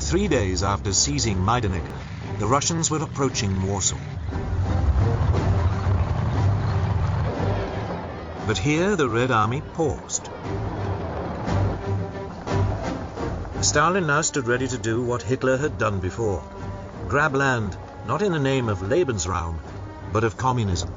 3 days after seizing Majdanek, the Russians were approaching Warsaw. But here the Red Army paused. Stalin now stood ready to do what Hitler had done before: grab land, not in the name of Lebensraum, but of communism.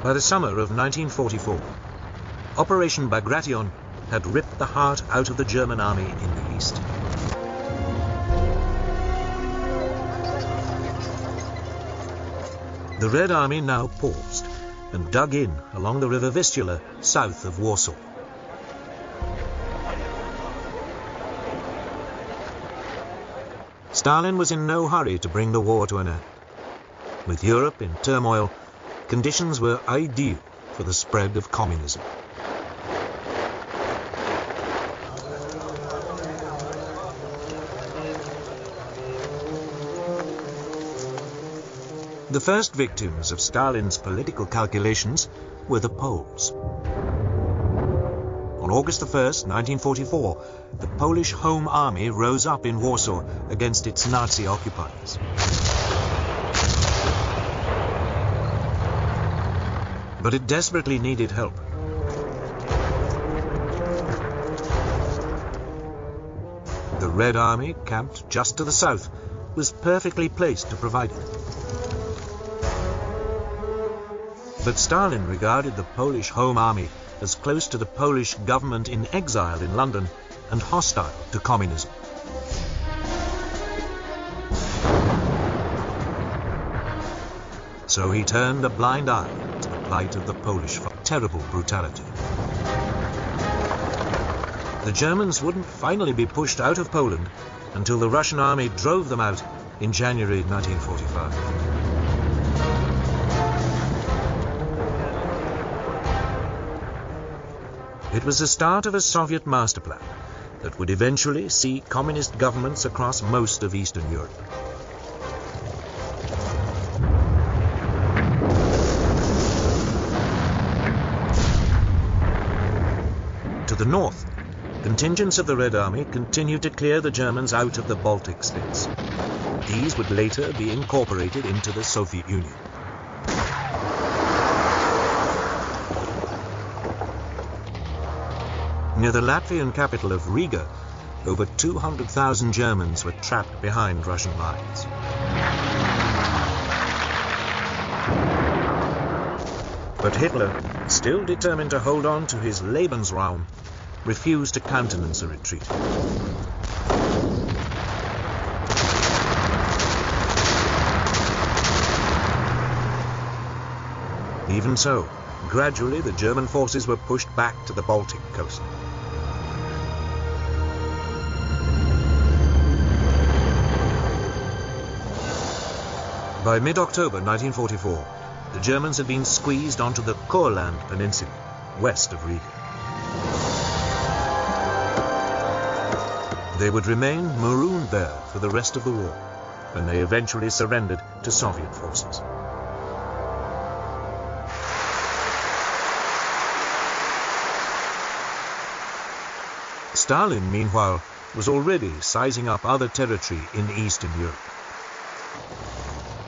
By the summer of 1944, Operation Bagration had ripped the heart out of the German army in the east. The Red Army now paused and dug in along the river Vistula, south of Warsaw. Stalin was in no hurry to bring the war to an end. With Europe in turmoil, conditions were ideal for the spread of communism. The first victims of Stalin's political calculations were the Poles. On August 1st, 1944, the Polish Home Army rose up in Warsaw against its Nazi occupiers. But it desperately needed help. The Red Army, camped just to the south, was perfectly placed to provide it. But Stalin regarded the Polish Home Army as close to the Polish government in exile in London and hostile to communism. So he turned a blind eye to the plight of the Polish for terrible brutality. The Germans wouldn't finally be pushed out of Poland until the Russian army drove them out in January 1945. It was the start of a Soviet master plan that would eventually see communist governments across most of Eastern Europe. To the north, contingents of the Red Army continued to clear the Germans out of the Baltic states. These would later be incorporated into the Soviet Union. Near the Latvian capital of Riga, over 200,000 Germans were trapped behind Russian lines. But Hitler, still determined to hold on to his Lebensraum, refused to countenance a retreat. Even so, gradually the German forces were pushed back to the Baltic coast. By mid-October 1944, the Germans had been squeezed onto the Courland Peninsula, west of Riga. They would remain marooned there for the rest of the war, when they eventually surrendered to Soviet forces. Stalin, meanwhile, was already sizing up other territory in Eastern Europe.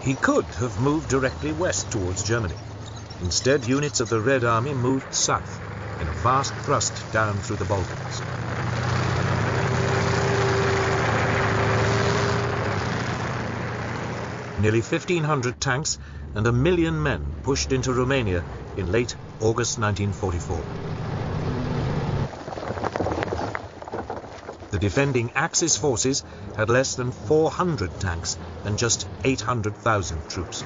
He could have moved directly west towards Germany. Instead, units of the Red Army moved south in a vast thrust down through the Balkans. Nearly 1,500 tanks and 1 million men pushed into Romania in late August 1944. The defending Axis forces had less than 400 tanks and just 800,000 troops.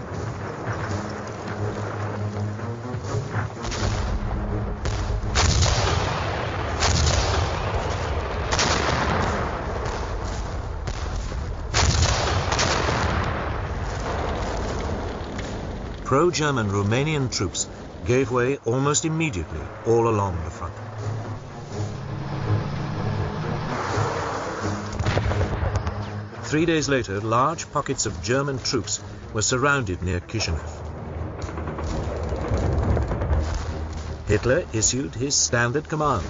Pro-German Romanian troops gave way almost immediately all along the front. Three days later, large pockets of German troops were surrounded near Chisinau. Hitler issued his standard command: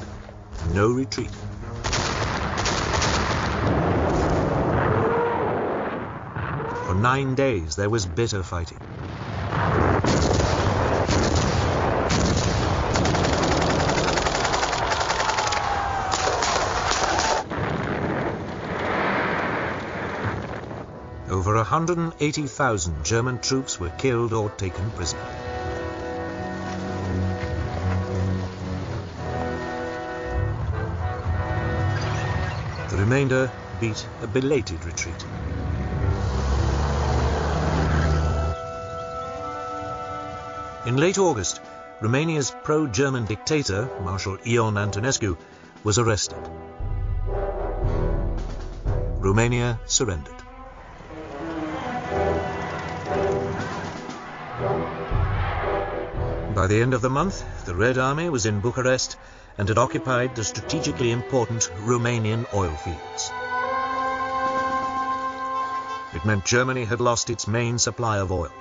no retreat. For 9 days there was bitter fighting. Over 180,000 German troops were killed or taken prisoner. The remainder beat a belated retreat. In late August, Romania's pro-German dictator, Marshal Ion Antonescu, was arrested. Romania surrendered. By the end of the month, the Red Army was in Bucharest and had occupied the strategically important Romanian oil fields. It meant Germany had lost its main supply of oil.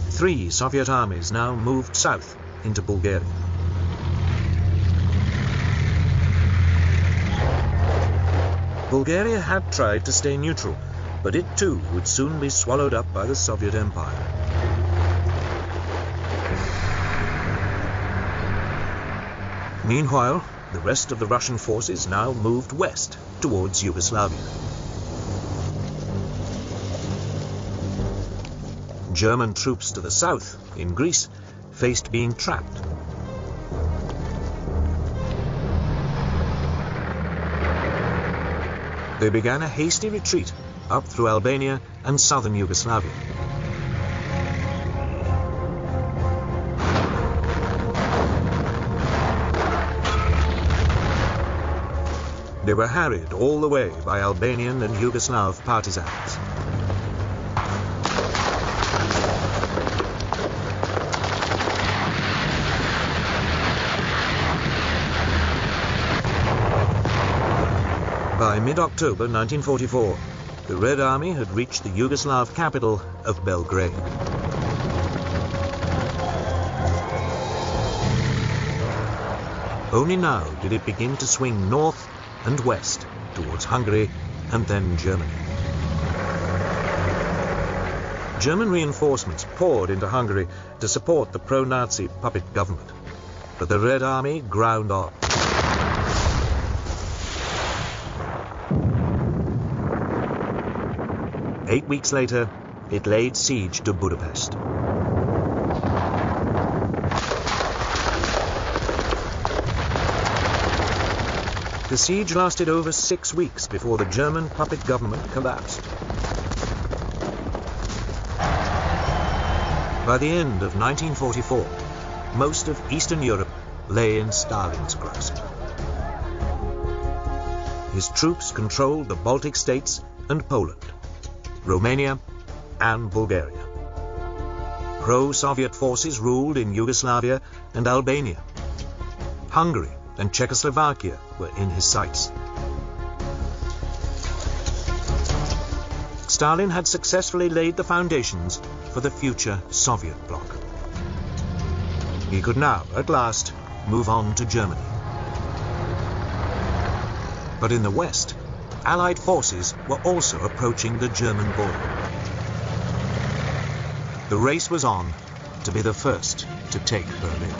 3 Soviet armies now moved south into Bulgaria. Bulgaria had tried to stay neutral, but it too would soon be swallowed up by the Soviet Empire. Meanwhile, the rest of the Russian forces now moved west towards Yugoslavia. German troops to the south, in Greece, faced being trapped. They began a hasty retreat up through Albania and southern Yugoslavia. They were harried all the way by Albanian and Yugoslav partisans. By mid-October 1944, the Red Army had reached the Yugoslav capital of Belgrade. Only now did it begin to swing north and west towards Hungary and then Germany. German reinforcements poured into Hungary to support the pro-Nazi puppet government, but the Red Army ground on. Eight weeks later, it laid siege to Budapest. The siege lasted over 6 weeks before the German puppet government collapsed. By the end of 1944, most of Eastern Europe lay in Stalin's grasp. His troops controlled the Baltic states and Poland, Romania and Bulgaria. Pro-Soviet forces ruled in Yugoslavia and Albania. Hungary and Czechoslovakia were in his sights. Stalin had successfully laid the foundations for the future Soviet bloc. He could now, at last, move on to Germany. But in the West, Allied forces were also approaching the German border. The race was on to be the first to take Berlin.